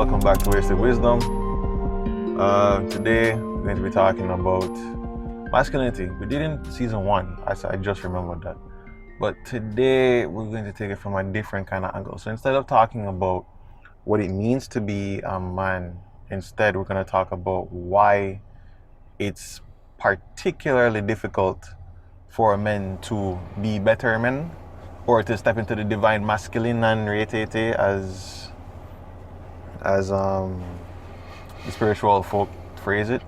welcome back to Wasted Wisdom. Today we're going to be talking about masculinity. We did in season 1, I just remembered that. But today we're going to take it from a different kind of angle. So instead of talking about what it means to be a man, instead we're going to talk about why it's particularly difficult for men to be better men, or to step into the divine masculine and retete as the spiritual folk phrase it.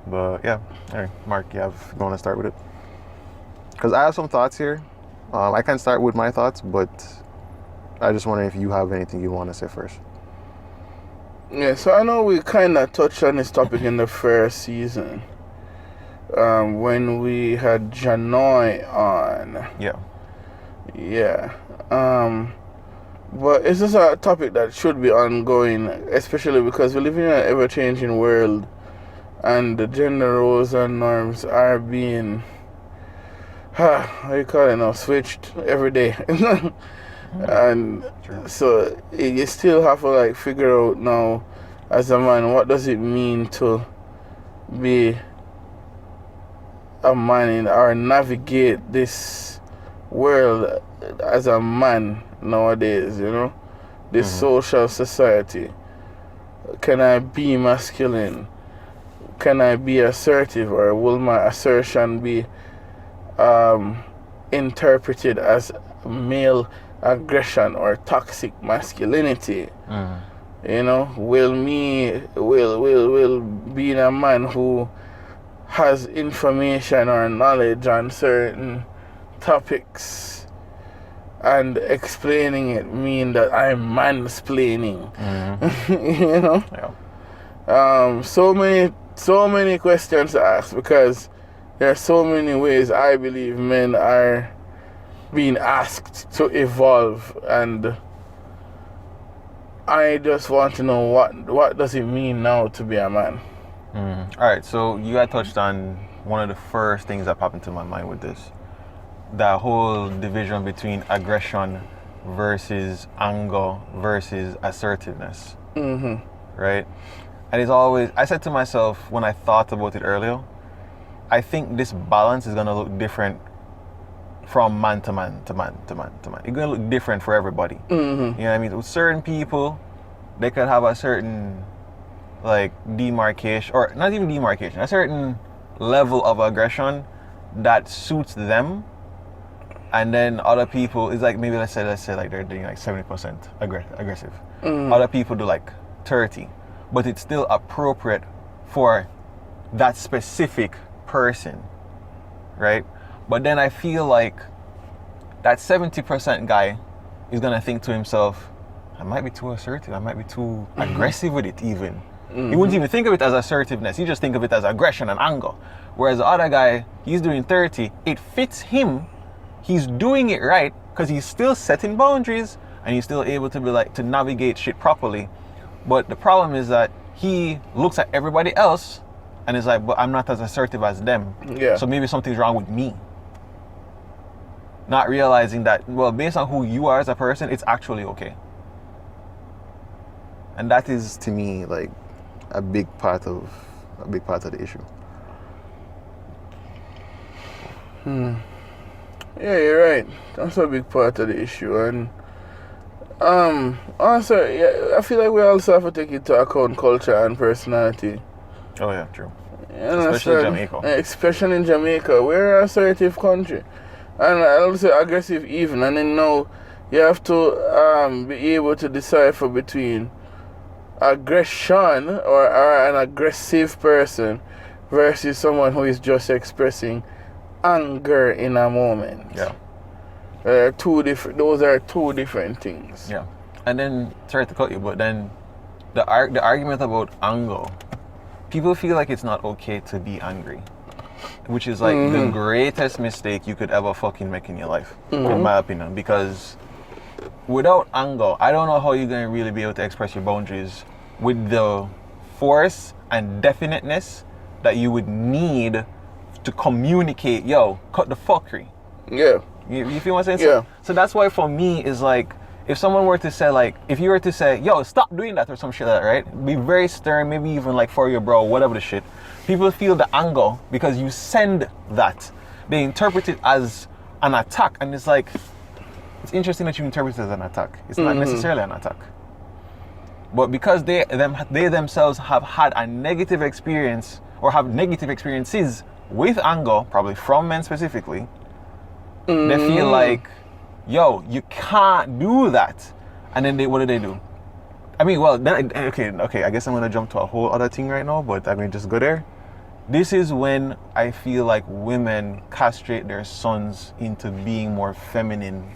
But yeah, all right, Mark, you want to start with it? Because I have some thoughts here. I can start with my thoughts, but I just wonder if you have anything you want to say first. Yeah, so I know we kind of touched on this topic in the first season when we had Janoi on. Yeah. Yeah. But it's just a topic that should be ongoing, especially because we live in an ever-changing world and the gender roles and norms are being, switched every day. And True. so you still have to figure out now as a man, what does it mean to be a man or navigate this world as a man nowadays, this social society. Can I be masculine? Can I be assertive, or will my assertion be interpreted as male aggression or toxic masculinity? Will being a man who has information or knowledge on certain topics and explaining it mean that I'm mansplaining? Yeah. So many questions to ask, because there are so many ways I believe men are being asked to evolve, and I just want to know what does it mean now to be a man. All right, so you had touched on one of the first things that popped into my mind with this. That whole division between aggression versus anger versus assertiveness. Right? And it's always, I said to myself when I thought about it earlier, I think this balance is going to look different from man to man to man to man to man. It's going to look different for everybody. You know what I mean? With certain people, they could have a certain demarcation, or not even demarcation, a certain level of aggression that suits them. And then other people, it's maybe let's say they're doing 70% aggressive. Other people do 30, but it's still appropriate for that specific person, right? But then I feel like that 70% guy is gonna think to himself, I might be too assertive, I might be too aggressive with it even. He wouldn't even think of it as assertiveness, he just think of it as aggression and anger. Whereas the other guy, he's doing 30, it fits him. He's doing it right because he's still setting boundaries and he's still able to be to navigate shit properly. But the problem is that he looks at everybody else and is but I'm not as assertive as them. Yeah. So maybe something's wrong with me. Not realizing that, based on who you are as a person, it's actually okay. And that is, to me, a big part of the issue. Yeah, you're right. That's a big part of the issue. And also, yeah, I feel like we also have to take into account culture and personality. Oh yeah, true. Especially in Jamaica. Especially in Jamaica. We're an assertive country. And I'll say aggressive even. And then now you have to be able to decipher between aggression or an aggressive person versus someone who is just expressing anger in a moment. Yeah. Those are two different things. Yeah. And then, sorry to cut you, but then the argument about anger, people feel like it's not okay to be angry, which is the greatest mistake you could ever fucking make in your life, in my opinion. Because without anger, I don't know how you're going to really be able to express your boundaries with the force and definiteness that you would need to communicate, cut the fuckery. Yeah. You feel what I'm saying? Yeah. So that's why for me is if someone were to say like, if you were to say, yo, stop doing that or some shit like that, right? Be very stern, maybe even like for your bro, whatever the shit. People feel the anger because you send that. They interpret it as an attack, and it's like, it's interesting that you interpret it as an attack. It's not necessarily an attack. But because they themselves have had a negative experience or have negative experiences with anger, probably from men specifically, they feel like, yo, you can't do that. And then what do? I mean, well, then, okay, I guess I'm going to jump to a whole other thing right now, but I'm going to just go there. This is when I feel like women castrate their sons into being more feminine.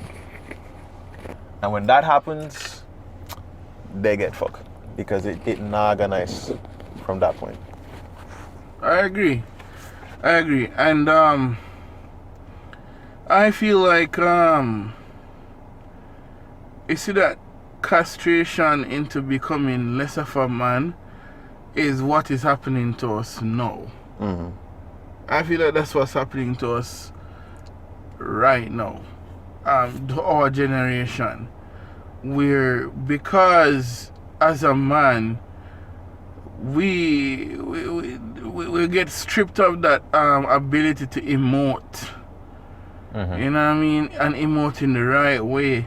And when that happens, they get fucked. Because it naga nice from that point. I agree. And I feel like you see that castration into becoming less of a man is what is happening to us now. Mm-hmm. I feel like that's what's happening to us right now. To our generation. Because as a man, we get stripped of that ability to emote. Mm-hmm. You know what I mean? And emote in the right way.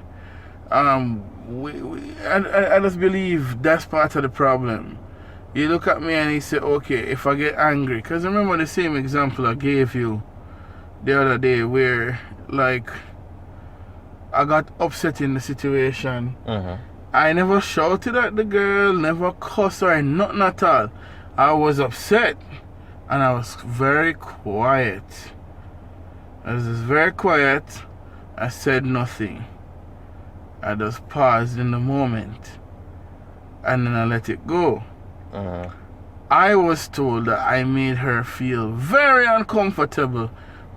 I just believe that's part of the problem. You look at me and you say, okay, if I get angry, because remember the same example I gave you the other day where, like, I got upset in the situation. Mm-hmm. I never shouted at the girl, never cussed her, nothing at all. I was upset and I was very quiet. I was just very quiet. I said nothing. I just paused in the moment and then I let it go. Mm-hmm. I was told that I made her feel very uncomfortable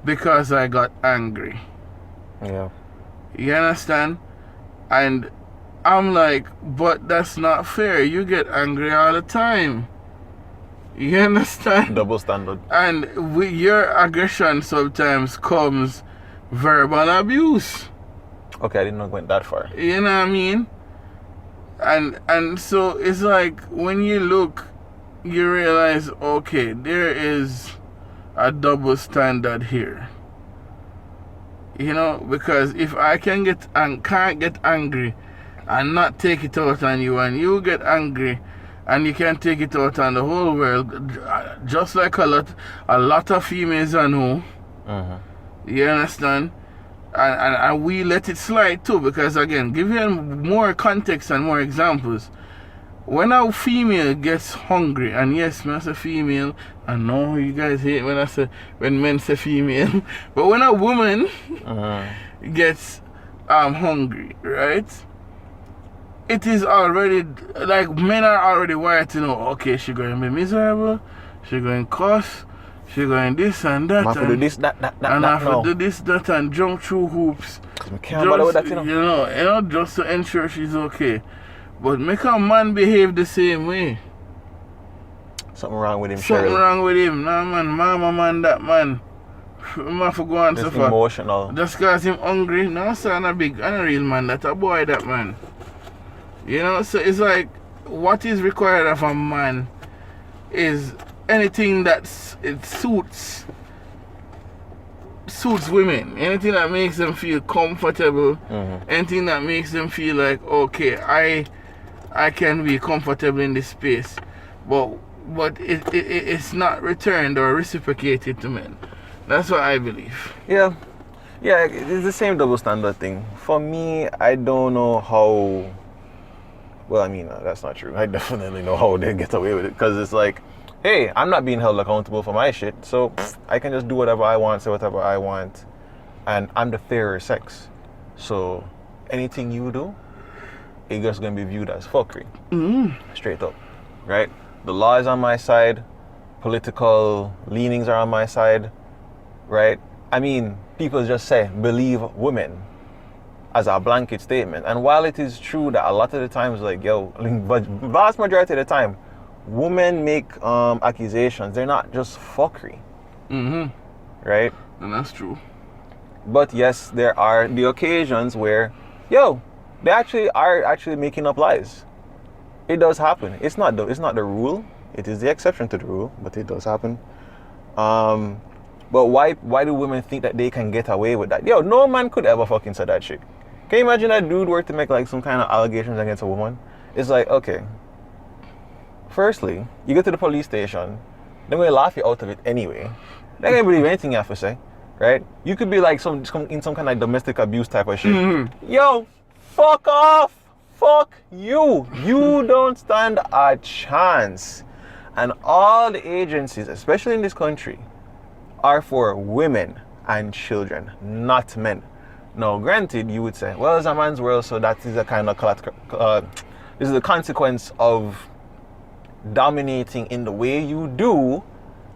because I got angry. Yeah. You understand? And I'm like, but that's not fair. You get angry all the time. You understand? Double standard. And your aggression sometimes comes verbal abuse. Okay, I didn't know it went that far. You know what I mean? And so it's like when you look, you realize, okay, there is a double standard here. You know, because if I can't get angry and not take it out on you, and you get angry and you can't take it out on the whole world, just like a lot of females I know. Mm-hmm. You understand? And we let it slide too, because again, give you more context and more examples. When a female gets hungry, and yes, me as a female, I know you guys hate when men say female, but when a woman gets hungry, right? It is already, like, men are already wired to know, okay, she's going to be miserable, she's going to cuss, she's going this and that. I have to do this, that, and I have no. to do this, that, and jump through hoops. I can't bother with that, you know, just to ensure she's okay. But make a man behave the same way. Something wrong with him, Something wrong with him. Nah, man, mama, man, that man. I'm have to go on just suffer. emotional. Just cause him hungry. No, son, a real man. That a boy, that man. You know, so it's like, what is required of a man is anything that it suits women, anything that makes them feel comfortable, anything that makes them feel like, okay, I can be comfortable in this space, but it's not returned or reciprocated to men. That's what I believe. Yeah, it's the same double standard thing. For me, I don't know how. Well, I mean, that's not true. I definitely know how they get away with it, because it's like, hey, I'm not being held accountable for my shit, so I can just do whatever I want, say whatever I want, and I'm the fairer sex. So anything you do, it's just going to be viewed as fuckery. Straight up, right? The law is on my side, political leanings are on my side, right? I mean, people just say, believe women, as a blanket statement. And while it is true that a lot of the times, like, vast majority of the time, women make accusations, they're not just fuckery. Right? And that's true. But yes, there are the occasions where, They actually are actually making up lies. It does happen. It's not the rule. It is the exception to the rule, but it does happen. But why do women think that they can get away with that? Yo, no man could ever fucking say that shit. Can you imagine that dude were to make like some kind of allegations against a woman? It's like, okay. Firstly, you get to the police station, they're gonna laugh you out of it anyway. They ain't gonna believe anything you have to say, right? You could be like in some kind of like domestic abuse type of shit. Mm-hmm. Yo, fuck off. Fuck you. You don't stand a chance. And all the agencies, especially in this country, are for women and children, not men. Now, granted, you would say, well, it's a man's world, so that is a kind of this is the consequence of dominating in the way you do,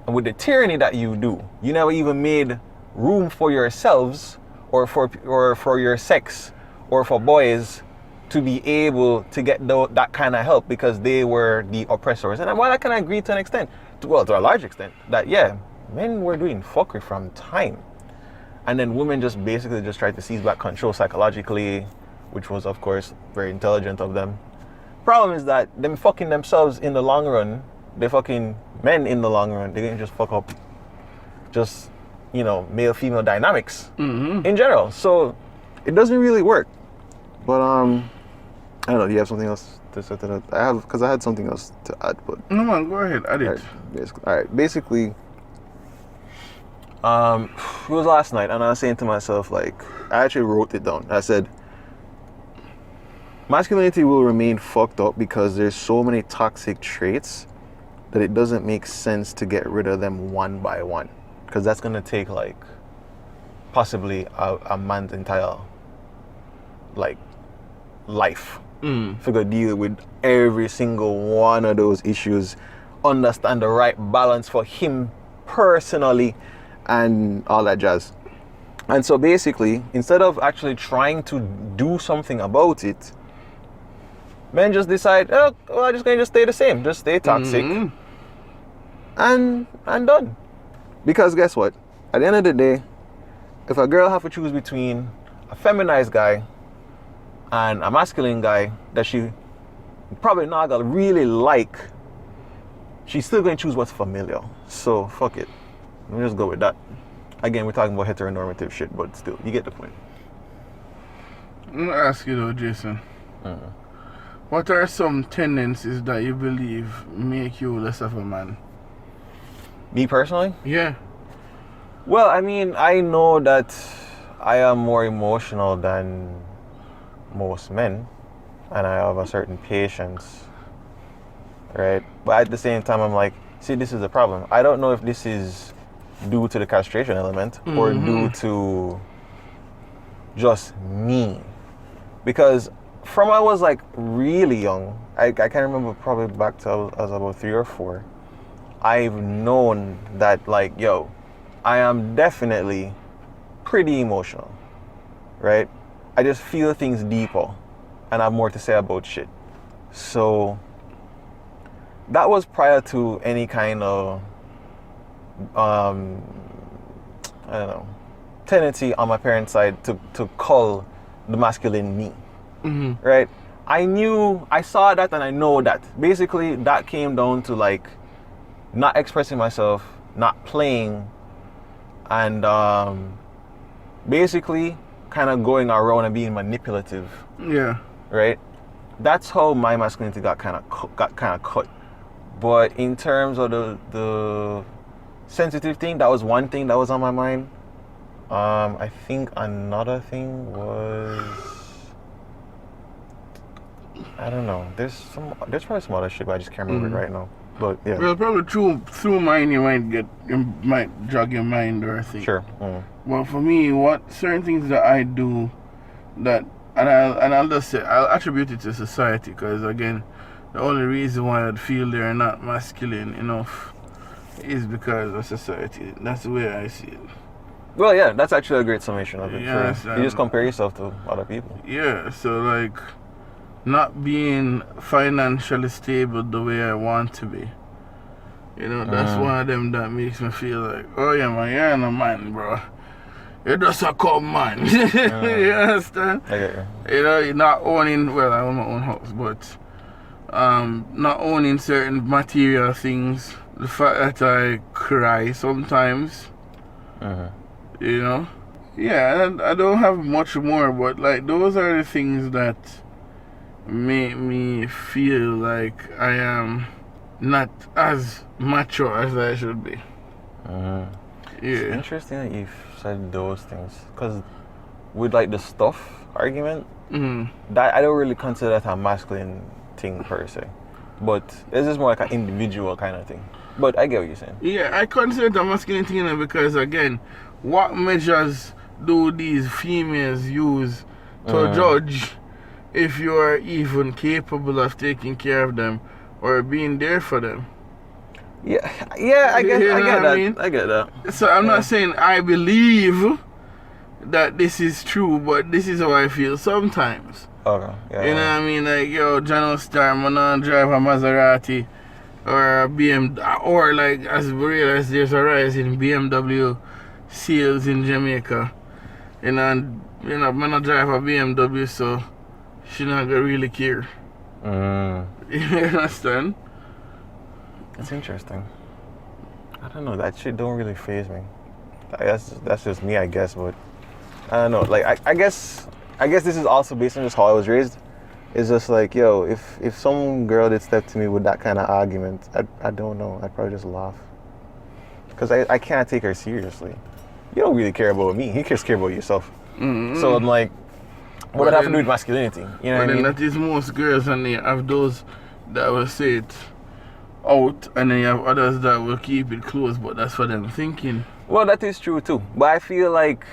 and with the tyranny that you do. You never even made room for yourselves, or for your sex, or for boys to be able to get that kind of help because they were the oppressors. And while I can agree to an extent, to a large extent, that yeah, men were doing fuckery from time. And then women just basically just tried to seize back control psychologically, which was of course very intelligent of them. Problem is that them fucking themselves in the long run, they fucking men in the long run, they can just fuck up just, you know, male-female dynamics in general. So it doesn't really work. But I don't know, do you have something else to say to that? I had something else to add, but No man, go ahead, add it. Basically, it was last night, and I was saying to myself, like, I actually wrote it down. I said, masculinity will remain fucked up because there's so many toxic traits that it doesn't make sense to get rid of them one by one. Because that's going to take, like, possibly a man's entire, like, life. If you could deal with every single one of those issues, understand the right balance for him personally, and all that jazz. And so basically, instead of actually trying to do something about it, men just decide, oh, well, I'm just going to stay the same, just stay toxic, and done. Because guess what? At the end of the day, if a girl have to choose between a feminized guy and a masculine guy that she probably not gonna really like, she's still going to choose what's familiar. So fuck it. Let me just go with that. Again, we're talking about heteronormative shit, but still, you get the point. I'm gonna ask you though, Jason. What are some tendencies that you believe make you less of a man? Me personally? Yeah. Well, I mean, I know that I am more emotional than most men, and I have a certain patience, right? But at the same time, I'm like, see, this is the problem. I don't know if this is due to the castration element or due to just me, because from I was like really young, I can't remember, probably back to I was about 3 or 4, I've known that, like, yo, I am definitely pretty emotional, right? I just feel things deeper and I have more to say about shit. So that was prior to any kind of I don't know, tendency on my parents' side to call the masculine me, right? I saw that, and I know that basically that came down to like not expressing myself, not playing, and basically kind of going around and being manipulative. Yeah. Right? That's how my masculinity got kind of cut. But in terms of the sensitive thing, that was one thing that was on my mind. I think another thing was, I don't know. There's probably some other shit, but I just can't remember it right now. But yeah. Well, probably through mine you might jog your mind or think. Sure. Well, for me, what certain things that I do that, and I'll just say, I'll attribute it to society, because again, the only reason why I'd feel they're not masculine enough is because of society. That's the way I see it. Well, yeah, that's actually a great summation of it. Yeah, you just compare yourself to other people. Yeah, so like, not being financially stable the way I want to be. You know, that's one of them that makes me feel like, oh yeah, man, you're a man, bro. you're just a come man. You understand? I get you. You know, you're not owning, well, I own my own house, but not owning certain material things. The fact that I cry sometimes, you know. Yeah, I don't have much more, but like those are the things that make me feel like I am not as mature as I should be. It's Yeah. interesting that you've said those things, because with like the stuff argument, that I don't really consider that a masculine thing per se, but it's just more like an individual kind of thing. But I get what you're saying. Yeah, I consider it a masculine thing because again, what measures do these females use to judge if you are even capable of taking care of them or being there for them? Yeah, I guess You know I get what that. I mean? I get that. So I'm not saying I believe that this is true, but this is how I feel sometimes. Okay. Yeah. You know what I mean? Like, yo, John Star, I'm gonna drive a Maserati or a BMW, or like, as we realize there's a rise in BMW sales in Jamaica. And I'm gonna drive a BMW, so she not gonna really care. You understand? It's interesting. I don't know. That shit don't really faze me. That's just me, I guess. But I don't know. Like I guess this is also based on just how I was raised. It's just like, yo, if some girl did step to me with that kind of argument, I don't know. I'd probably just laugh. Because I can't take her seriously. You don't really care about me. You just care about yourself. So I'm like, what does that have to do with masculinity? You know what I mean? That is most girls, and they have those that will say it out, and then you have others that will keep it close, but that's for them thinking. Well, that is true too. But I feel like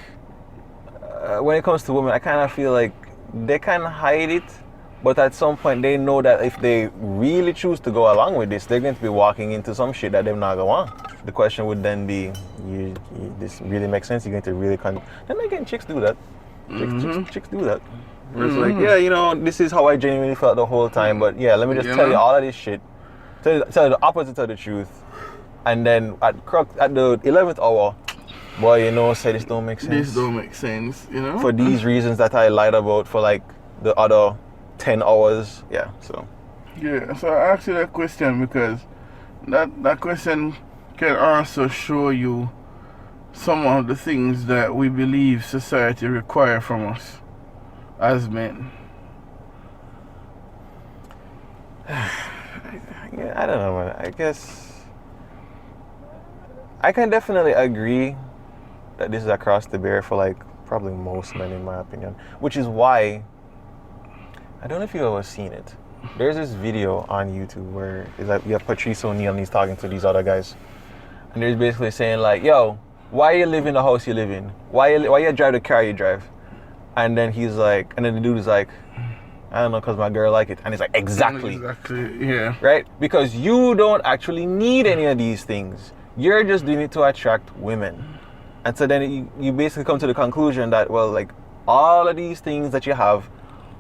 when it comes to women, I kind of feel like they kind of hide it, but at some point they know that if they really choose to go along with this, they're going to be walking into some shit that they're not going to want. The question would then be, this really makes sense? You're going to really then again, chicks do that. Chicks do that. It's like, yeah, you know, this is how I genuinely felt the whole time, but yeah, let me just tell you all of this shit. Tell you the opposite of the truth. And then at the 11th hour, boy, you know, say this don't make sense. This don't make sense, you know? For these reasons that I lied about for like the other 10 hours. Yeah, so. Yeah, so I asked you that question because that question can also show you some of the things that we believe society require from us as men. Yeah, I don't know, man. I guess I can definitely agree that this is across the board for like probably most men, in my opinion. Which is why I don't know if you've ever seen it. There's this video on YouTube where it's like you have Patrice O'Neal and he's talking to these other guys, and they're basically saying like, "Yo, why you live in the house you live in? Why you drive the car you drive?" And then he's like, and then the dude is like, "I don't know, cause my girl like it." And he's like, "Exactly, yeah, right? Because you don't actually need any of these things. You're just doing it to attract women." And so then you basically come to the conclusion that, well, like all of these things that you have,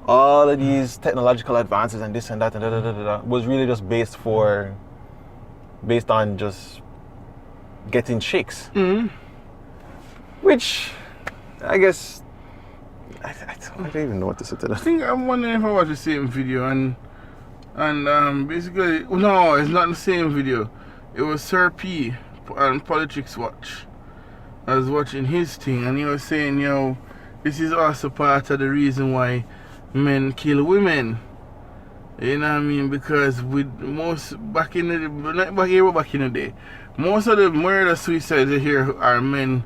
all of these technological advances and this and that and da was really just based on just getting chicks. Which I guess I don't even know what to say to that. I think I'm wondering if I watched the same video and basically no, it's not the same video. It was Sir P on Politics Watch. I was watching his thing and he was saying, yo, this is also part of the reason why men kill women. You know what I mean? Because with most back in the day, most of the murder suicides you hear are men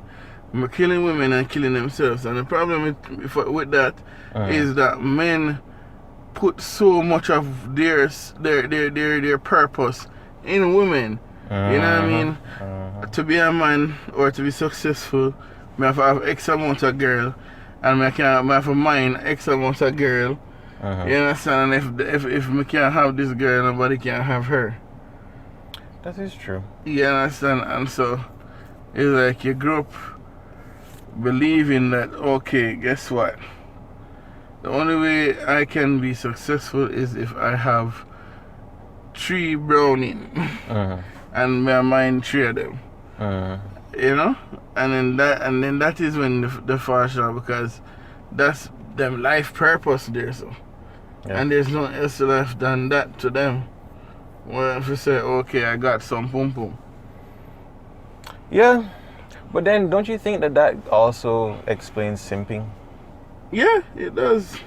killing women and killing themselves. And the problem with that is that men put so much of their purpose in women. You know what I mean? To be a man or to be successful, I have to have X amount of girl, and I have to mind X amount of girl. You understand? And if I can't have this girl, nobody can have her. That is true. You understand? And so it's like you grew up believing that, okay, guess what? The only way I can be successful is if I have 3 browning and my mind 3 of them. You know, and then that is when the fall short, because that's them life purpose there. So, and there's no else left than that to them. Well, if you say, okay, I got some pum pum. Yeah, but then don't you think that also explains simping? Yeah, it does.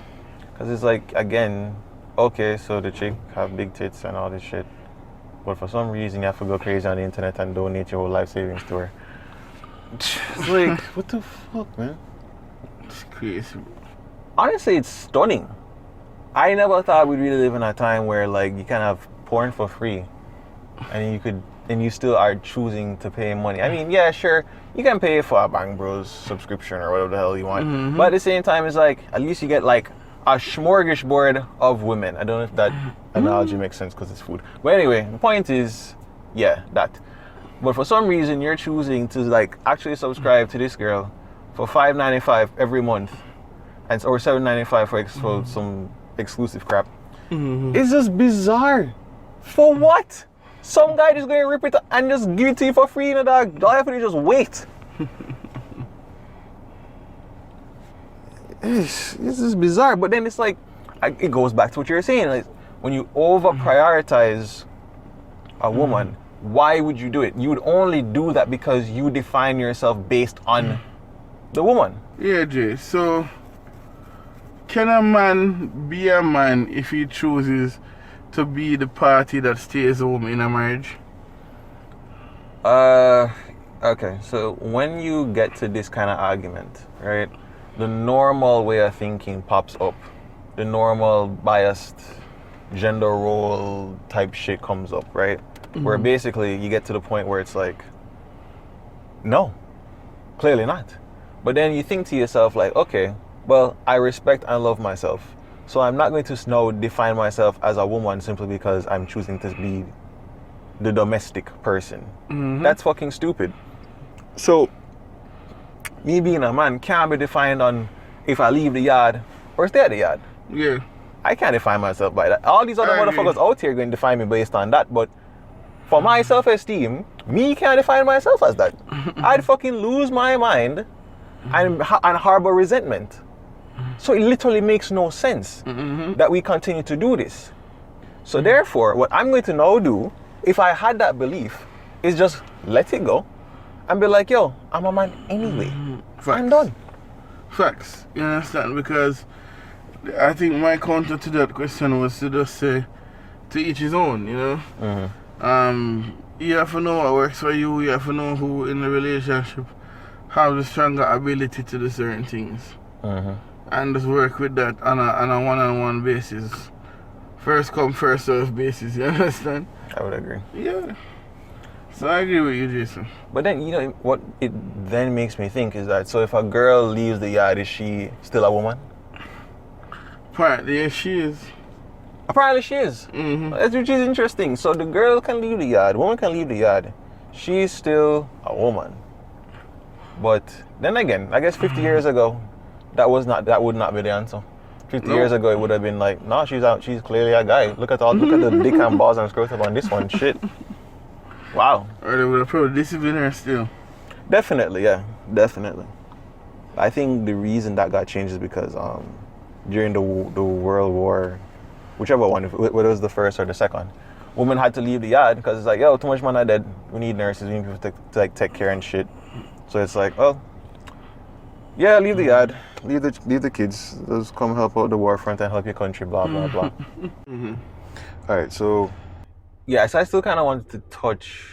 Because it's like, again, okay, so the chick have big tits and all this shit, but for some reason you have to go crazy on the internet and donate your whole life savings to her. It's like, what the fuck, man? It's crazy. Honestly, it's stunning. I never thought we'd really live in a time where like you can have porn for free, and you still are choosing to pay money. I mean, yeah, sure, you can pay for a Bang Bros subscription or whatever the hell you want, but at the same time, it's like at least you get like a smorgasbord of women. I don't know if that analogy makes sense because it's food. But anyway, the point is, yeah, that. But for some reason, you're choosing to like actually subscribe to this girl for $5.95 every month, or $7.95 for some exclusive crap. It's just bizarre. For what? Some guy just gonna rip it and just give it to you for free, you know, dog. All you have to do is just wait. This is bizarre. But then it's like, it goes back to what you were saying. Like, when you over prioritize a woman, why would you do it? You would only do that because you define yourself based on the woman. Yeah, Jay. So, can a man be a man if he chooses to be the party that stays home in a marriage? Okay. So when you get to this kind of argument, right, the normal way of thinking pops up. The normal biased gender role type shit comes up, right? Where basically you get to the point where it's like, no, clearly not. But then you think to yourself like, okay, well, I respect and love myself. So I'm not going to now define myself as a woman simply because I'm choosing to be the domestic person. That's fucking stupid. So me being a man can't be defined on if I leave the yard or stay at the yard. Yeah. I can't define myself by that. All these other motherfuckers out here are going to define me based on that, but for my self-esteem, me can't define myself as that. I'd fucking lose my mind and harbor resentment. So it literally makes no sense that we continue to do this. So therefore, what I'm going to now do, if I had that belief, is just let it go and be like, yo, I'm a man anyway. I'm done. Facts. You understand? Because I think my counter to that question was to just say, to each his own, you know? You have to know what works for you. You have to know who in the relationship have the stronger ability to do certain things. And just work with that on a one-on-one basis. First come, first serve basis, you understand? I would agree. Yeah. So I agree with you, Jason. But then, you know, what it then makes me think is that, so if a girl leaves the yard, is she still a woman? Apparently, yes, she is. Apparently she is. Which is interesting. So the girl can leave the yard, woman can leave the yard. She's still a woman. But then again, I guess 50 years ago, that would not be the answer. 50 years ago, it would have been like, no, she's clearly a guy. Look at the dick and balls and scrotum on this one. Shit. Wow. Or they would have probably disciplined her still. Definitely, yeah. Definitely. I think the reason that got changed is because during the World War, whichever one, whether it was the first or the second, women had to leave the yard because it's like, yo, too much men are dead. We need nurses. We need people to like take care and shit. So it's like, oh, yeah, leave the yard. Leave the kids. Just come help out the war front and help your country, blah, blah, blah. All right, so, yeah, so I still kind of wanted to touch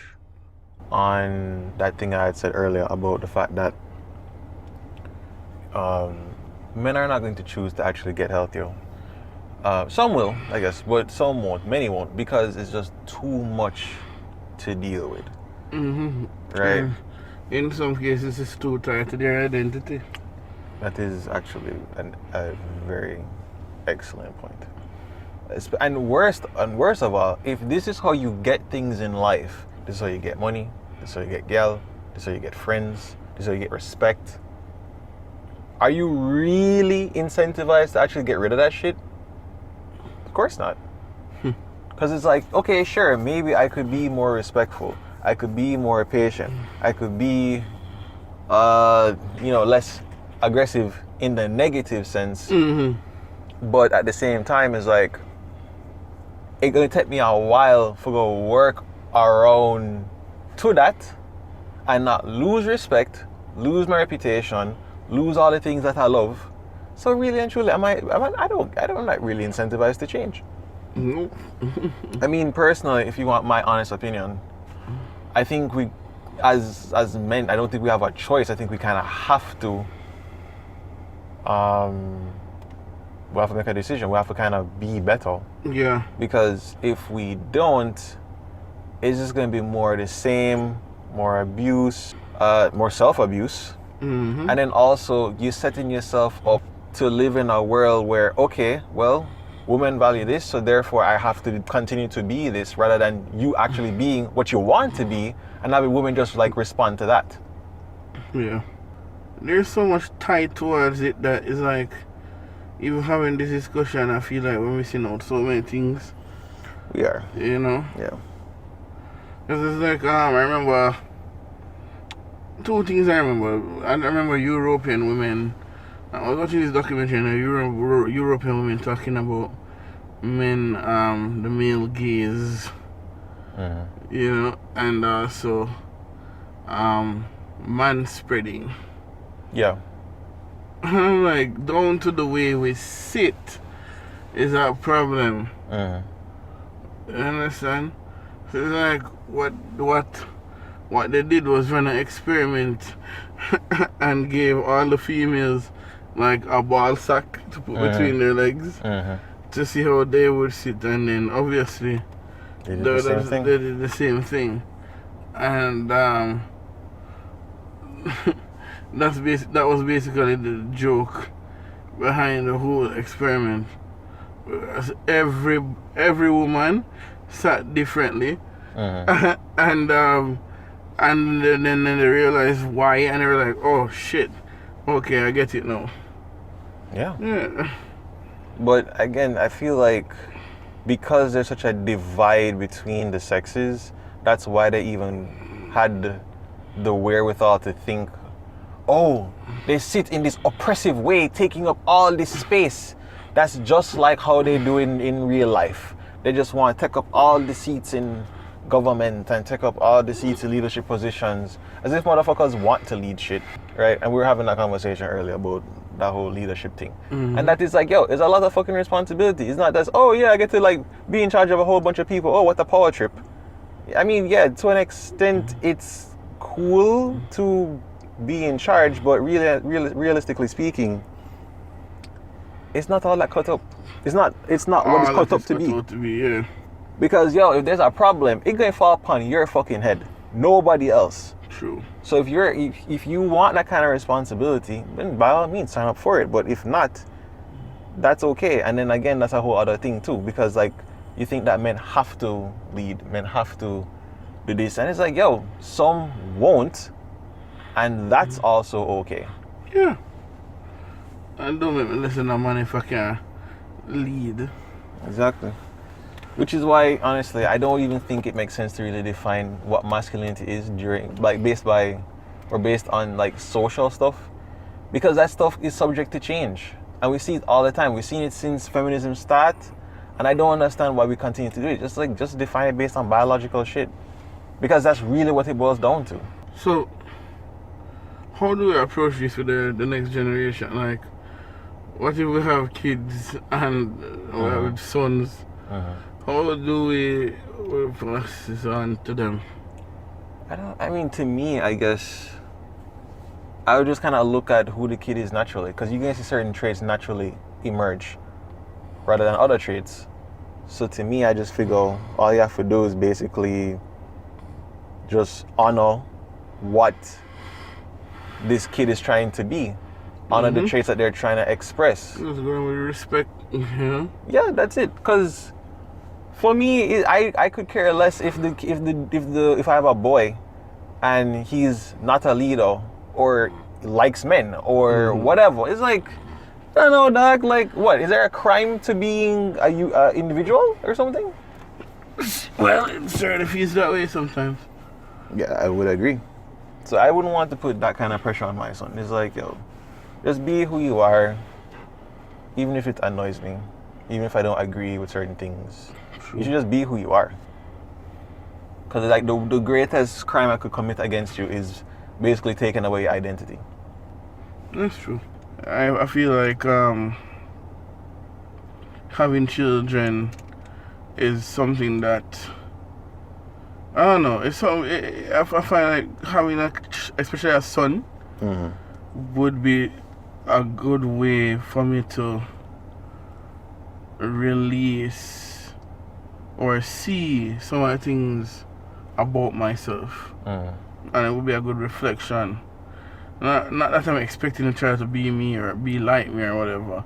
on that thing I had said earlier about the fact that men are not going to choose to actually get healthier. Some will, I guess, but some won't. Many won't, because it's just too much to deal with. Right? In some cases, it's too tied to their identity. That is actually a very excellent point. And worst of all, if this is how you get things in life, this is how you get money, this is how you get gal, this is how you get friends, this is how you get respect. Are you really incentivized to actually get rid of that shit? Of course not. Because it's like, okay, sure, maybe I could be more respectful. I could be more patient. I could be, less aggressive in the negative sense. But at the same time, it's like, it's gonna take me a while for go work around to that and not lose respect, lose my reputation, lose all the things that I love. So really and truly, I'm not really incentivized to change. Nope. I mean, personally, if you want my honest opinion, I think we, as men, I don't think we have a choice. I think we kind of have to. We have to make a decision. We have to kind of be better. Yeah. Because if we don't, it's just going to be more the same, more abuse, more self-abuse. And then also, you're setting yourself up to live in a world where, okay, well, women value this, so therefore I have to continue to be this, rather than you actually being what you want to be, and having women just like respond to that. Yeah. There's so much tied towards it that is like, even having this discussion, I feel like we're missing out so many things. We are. You know? Yeah. Because it's like, I remember, two things I remember. I remember European women. I was watching this documentary and European women talking about men, the male gaze, you know, and also man spreading. Yeah. And I'm like, down to the way we sit is a problem. You understand? So it's like what they did was run an experiment and gave all the females like a ball sack to put between their legs to see how they would sit, and then obviously they did the same thing. And that was basically the joke behind the whole experiment. Every woman sat differently, and then they realized why, and they were like, "Oh shit, okay, I get it now." Yeah. But again, I feel like because there's such a divide between the sexes, that's why they even had the wherewithal to think, oh, they sit in this oppressive way, taking up all this space. That's just like how they do in real life. They just want to take up all the seats in government and take up all the seats in leadership positions, as if motherfuckers want to lead shit, right? And we were having that conversation earlier about that whole leadership thing. And that is like, yo, it's a lot of fucking responsibility. It's not just, oh yeah, I get to like be in charge of a whole bunch of people. Oh, what a power trip. I mean, yeah, to an extent, it's cool to be in charge, but realistically speaking, it's not all that cut up. It's not what it's cut up to be. Yeah. Because yo, if there's a problem, it's gonna fall upon your fucking head, nobody else. True. So if you want that kind of responsibility, then by all means sign up for it. But if not, that's okay. And then again, that's a whole other thing too, because like you think that men have to lead, men have to do this, and it's like, yo, some won't, and that's also okay. Yeah. And don't make me listen to man if I can lead. Exactly. Which is why, honestly, I don't even think it makes sense to really define what masculinity is based on like social stuff, because that stuff is subject to change, and we see it all the time. We've seen it since feminism start, and I don't understand why we continue to do it. Just define it based on biological shit, because that's really what it boils down to. So, how do we approach this with the next generation? Like, what if we have kids and we have sons? How do we pass this on to them? To me, I guess I would just kind of look at who the kid is naturally, because you can see certain traits naturally emerge rather than other traits. So to me, I just figure all you have to do is basically just honor what this kid is trying to be. Honor the traits that they're trying to express. Just going with respect. Yeah, that's it. Because for me, I could care less if I have a boy and he's not a leader or likes men or whatever. It's like, I don't know, dog. Like, what? Is there a crime to being a individual or something? Well, it sort of feels that way sometimes. Yeah, I would agree. So I wouldn't want to put that kind of pressure on my son. It's like, yo, just be who you are, even if it annoys me, even if I don't agree with certain things. True. You should just be who you are. Because like the greatest crime I could commit against you is basically taking away your identity. That's true. I feel like having children is something that I don't know. It's so I find like having especially a son, would be a good way for me to release or see some of the things about myself, and it would be a good reflection. Not that I'm expecting a child to be me or be like me or whatever.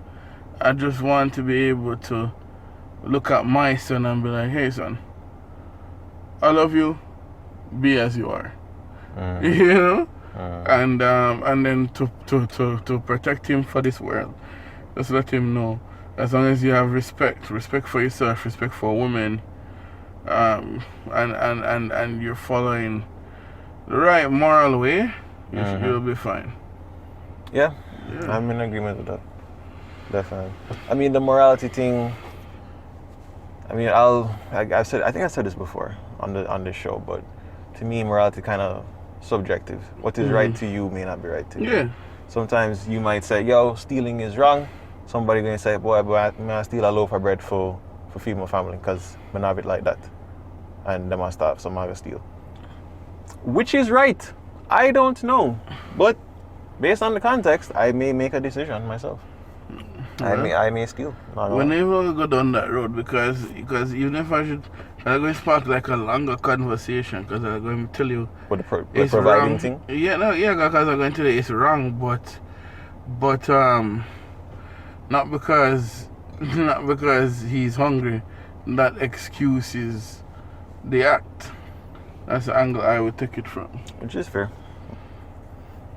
I just want to be able to look at my son and be like, hey son, I love you, be as you are. You know? And then to protect him for this world. Just let him know, as long as you have respect for yourself, respect for women, and you're following the right moral way, you'll be fine. Yeah, I'm in agreement with that. Definitely. I mean, the morality thing. I mean, I think I said this before on this show, but to me, morality kind of subjective. What is right to you may not be right to you. Yeah. Sometimes you might say, "Yo, stealing is wrong." Somebody gonna say, "Boy, I steal a loaf of bread for feed my family because I have it like that," and them I starve, so I'm gonna steal. Which is right? I don't know, but based on the context, I may make a decision myself. I may steal. Whenever we go down that road, because even if I'm going to spark like a longer conversation, because I'm going to tell you what the it's providing wrong. thing. Because I'm going to tell you it's wrong, but not because he's hungry, that excuses the act. That's the angle I would take it from. Which is fair.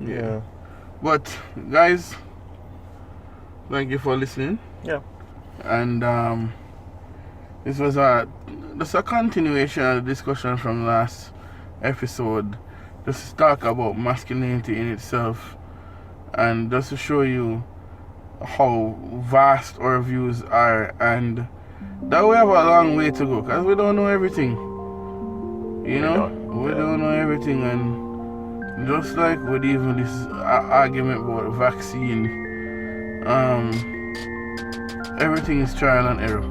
Yeah. But guys, thank you for listening. Yeah. And this was just a continuation of the discussion from last episode. Just to talk about masculinity in itself, and just to show you how vast our views are, and that we have a long way to go, because we don't know everything. You know, we don't know everything, and just like with even this argument about vaccine, everything is trial and error.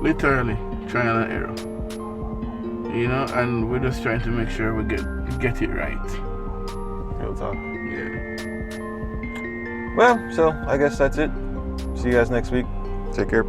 Literally trial and error. You know, and we're just trying to make sure we get it right. Real talk. Yeah. Well, so I guess that's it. See you guys next week. Take care.